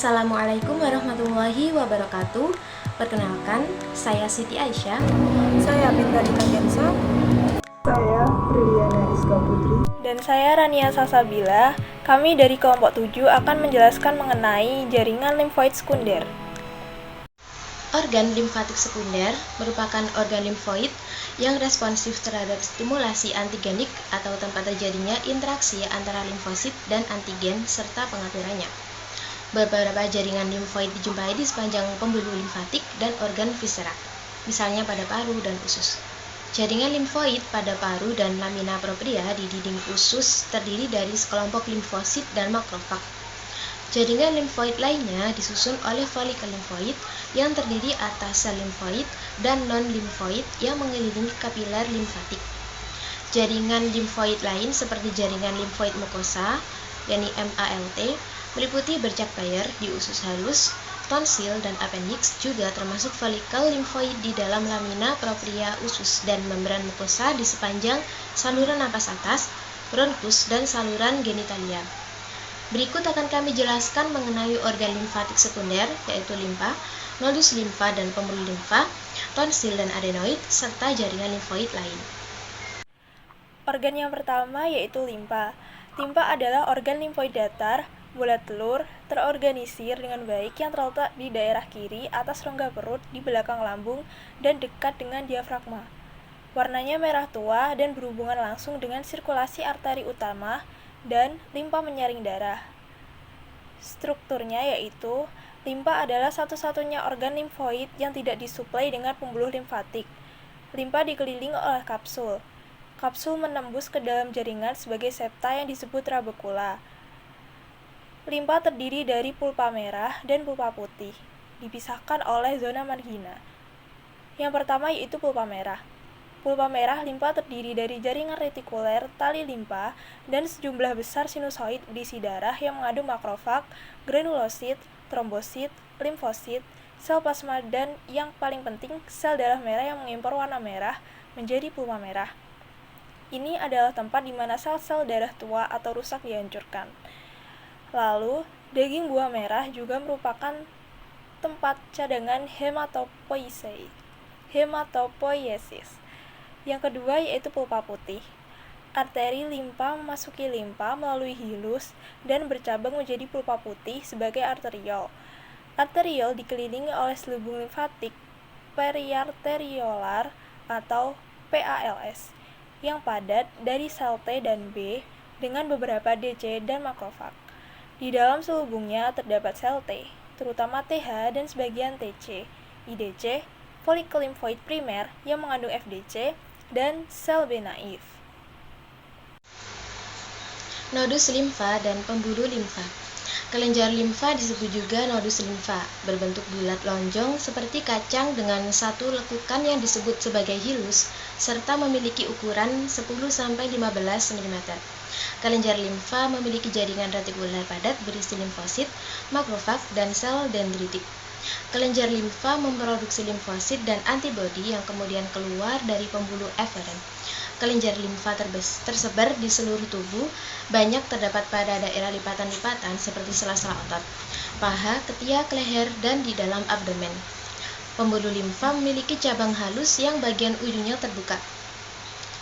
Assalamualaikum warahmatullahi wabarakatuh. Perkenalkan, saya Siti Aisyah. Saya Pintarita Kensa. Saya Briliana Iska Putri. Dan saya Rania Salsabila. Kami dari kelompok 7 akan menjelaskan mengenai jaringan limfoid sekunder. Organ limfatik sekunder merupakan organ limfoid yang responsif terhadap stimulasi antigenik atau tempat terjadinya interaksi antara limfosit dan antigen serta pengaturannya. Beberapa jaringan limfoid dijumpai di sepanjang pembuluh limfatik dan organ visera, misalnya pada paru dan usus. Jaringan limfoid pada paru dan lamina propria di dinding usus terdiri dari sekelompok limfosit dan makrofag. Jaringan limfoid lainnya disusun oleh folikel limfoid yang terdiri atas sel limfoid dan non-limfoid yang mengelilingi kapiler limfatik. Jaringan limfoid lain seperti jaringan limfoid mukosa, yakni MALT, meliputi bercak Bayer di usus halus, tonsil, dan appendix, juga termasuk folikel limfoid di dalam lamina propria usus dan membran mukosa di sepanjang saluran napas atas, bronkus, dan saluran genitalia. Berikut akan kami jelaskan mengenai organ limfatik sekunder, yaitu limfa, nodus limfa dan pembuluh limfa, tonsil dan adenoid, serta jaringan limfoid lain. Organ yang pertama yaitu limfa. Limfa adalah organ limfoid datar, bulat telur, terorganisir dengan baik yang terletak di daerah kiri atas rongga perut di belakang lambung dan dekat dengan diafragma. Warnanya merah tua dan berhubungan langsung dengan sirkulasi arteri utama dan limfa menyaring darah. Strukturnya yaitu, limfa adalah satu-satunya organ limfoid yang tidak disuplai dengan pembuluh limfatik. Limfa dikelilingi oleh kapsul. Kapsul menembus ke dalam jaringan sebagai septa yang disebut trabekula. Limfa terdiri dari pulpa merah dan pulpa putih, dipisahkan oleh zona margina. Yang pertama yaitu pulpa merah. Pulpa merah limfa terdiri dari jaringan retikuler, tali limfa, dan sejumlah besar sinusoid berisi darah yang mengandung makrofag, granulosit, trombosit, limfosit, sel plasma, dan yang paling penting, sel darah merah yang mengimpor warna merah menjadi pulpa merah. Ini adalah tempat di mana sel-sel darah tua atau rusak dihancurkan. Lalu, daging buah merah juga merupakan tempat cadangan hematopoiesis. Yang kedua yaitu pulpa putih. Arteri limfa memasuki limfa melalui hilus dan bercabang menjadi pulpa putih sebagai arteriol. Arteriol dikelilingi oleh selubung limfatik periarteriolar atau PALS yang padat dari sel T dan B dengan beberapa DC dan makrofag. Di dalam selubungnya terdapat sel T, terutama TH dan sebagian TC, IDC, folikel limfoid primer yang mengandung FDC, dan sel B naif. Nodus limfa dan pembuluh limfa. Kelenjar limfa disebut juga nodus limfa, berbentuk bulat lonjong seperti kacang dengan satu lekukan yang disebut sebagai hilus, serta memiliki ukuran 10-15 cm. Kelenjar limfa memiliki jaringan retikuler padat berisi limfosit, makrofag, dan sel dendritik. Kelenjar limfa memproduksi limfosit dan antibodi yang kemudian keluar dari pembuluh eferen. Kelenjar limfa tersebar di seluruh tubuh, banyak terdapat pada daerah lipatan-lipatan seperti sela-sela otot, paha, ketiak, leher, dan di dalam abdomen. Pembuluh limfa memiliki cabang halus yang bagian ujungnya terbuka.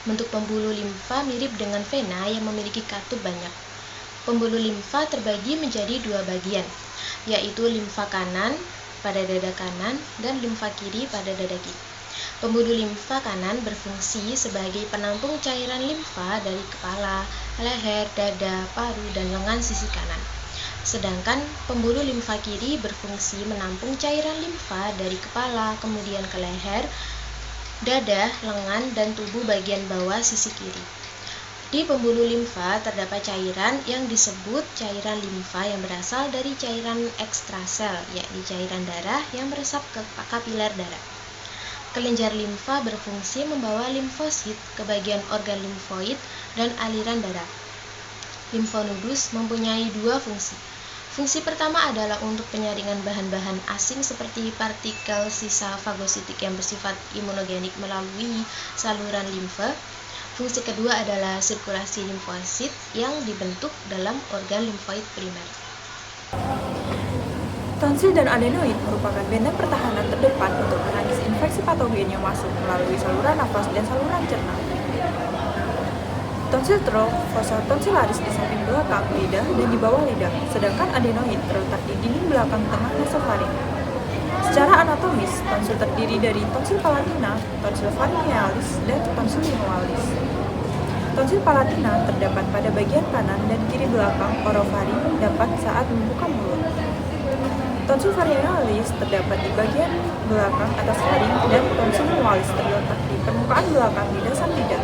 Bentuk pembuluh limfa mirip dengan vena yang memiliki katup banyak. Pembuluh limfa terbagi menjadi dua bagian, yaitu limfa kanan pada dada kanan dan limfa kiri pada dada kiri. Pembuluh limfa kanan berfungsi sebagai penampung cairan limfa dari kepala, leher, dada, paru, dan lengan sisi kanan. Sedangkan pembuluh limfa kiri berfungsi menampung cairan limfa dari kepala, kemudian ke leher, dada, lengan, dan tubuh bagian bawah sisi kiri. Di pembuluh limfa terdapat cairan yang disebut cairan limfa yang berasal dari cairan ekstrasel, yakni cairan darah yang meresap ke kapiler darah. Kelenjar limfa berfungsi membawa limfosit ke bagian organ limfoid dan aliran darah. Limfonodus mempunyai dua fungsi. Fungsi pertama adalah untuk penyaringan bahan-bahan asing seperti partikel sisa fagositik yang bersifat imunogenik melalui saluran limfa. Fungsi kedua adalah sirkulasi limfosit yang dibentuk dalam organ limfoid primer. Tonsil dan adenoid merupakan benteng pertahanan terdepan untuk menangkis infeksi patogen yang masuk melalui saluran nafas dan saluran cerna. Tonsil throat, fossa tonsillaris di samping belakang lidah dan di bawah lidah, sedangkan adenoid terletak di dinding belakang tengah nasofaring. Secara anatomis, tonsil terdiri dari tonsil palatina, tonsil pharyngealis, dan tonsil limoalis. Tonsil palatina terdapat pada bagian kanan dan kiri belakang orofaring dapat saat membuka mulut. Tonsil pharyngealis terdapat di bagian belakang atas faring dan tonsil limoalis terletak di permukaan belakang lidah sang lidah.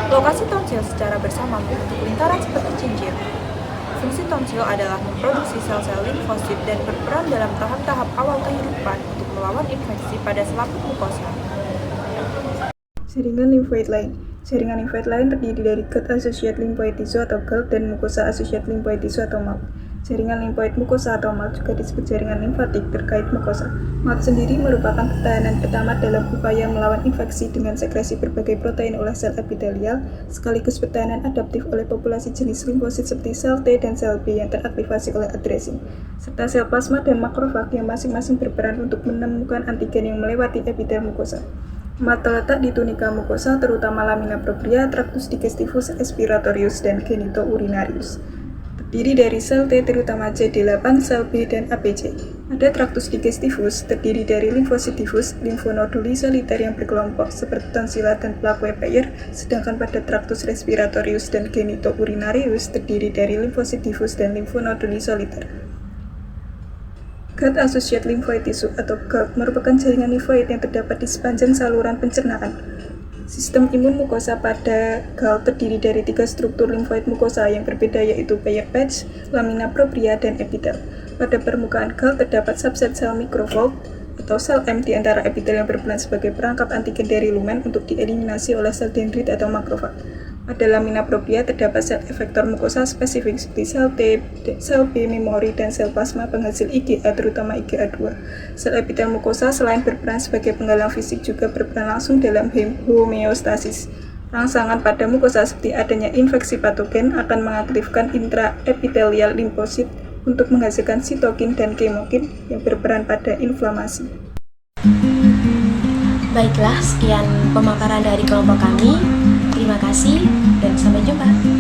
Lokasi tonsil secara bersama membentuk lingkaran seperti cincin. Fungsi tonsil adalah memproduksi sel-sel limfosit dan berperan dalam tahap-tahap awal kehidupan untuk melawan infeksi pada selaput mukosa. Jaringan limfoid lain. Jaringan limfoid lain terdiri dari gut-associated lymphoid tissue atau GALT dan mucosa-associated lymphoid tissue atau MALT. Jaringan limfoid mukosa atau MALT juga disebut jaringan limfatik terkait mukosa. MALT sendiri merupakan pertahanan pertama dalam upaya melawan infeksi dengan sekresi berbagai protein oleh sel epitelial, sekaligus pertahanan adaptif oleh populasi jenis limfosit seperti sel T dan sel B yang teraktivasi oleh aderesin, serta sel plasma dan makrofag yang masing-masing berperan untuk menemukan antigen yang melewati epitel mukosa. MALT terletak di tunika mukosa, terutama lamina propria, tractus digestivus, respiratorius, dan genitourinarius. Terdiri dari sel T terutama CD8, sel B, dan APC. Ada tractus digestivus, terdiri dari limfosit difus, limfonoduli soliter yang berkelompok seperti tonsila dan plaque Weber, sedangkan pada tractus respiratorius dan genitourinarius terdiri dari limfosit difus dan limfonoduli soliter. Gut-associated lymphoid tissue atau GALT merupakan jaringan limfoid yang terdapat di sepanjang saluran pencernaan. Sistem imun mukosa pada GALT terdiri dari 3 struktur limfoid mukosa yang berbeda yaitu Bayer patch, lamina propria, dan epitel. Pada permukaan GALT terdapat subset sel microfold atau sel M di antara epitel yang berperan sebagai perangkap antigen dari lumen untuk dieliminasi oleh sel dendrit atau makrofag. Pada lamina propria terdapat sel efektor mukosa spesifik seperti sel T, sel B memori, dan sel plasma penghasil IgA terutama IgA2. Sel epitel mukosa selain berperan sebagai penggalang fisik juga berperan langsung dalam homeostasis. Rangsangan pada mukosa seperti adanya infeksi patogen akan mengaktifkan intraepitelial limfosit untuk menghasilkan sitokin dan kemokin yang berperan pada inflamasi. Baiklah, sekian pemaparan dari kelompok kami. Terima kasih dan sampai jumpa.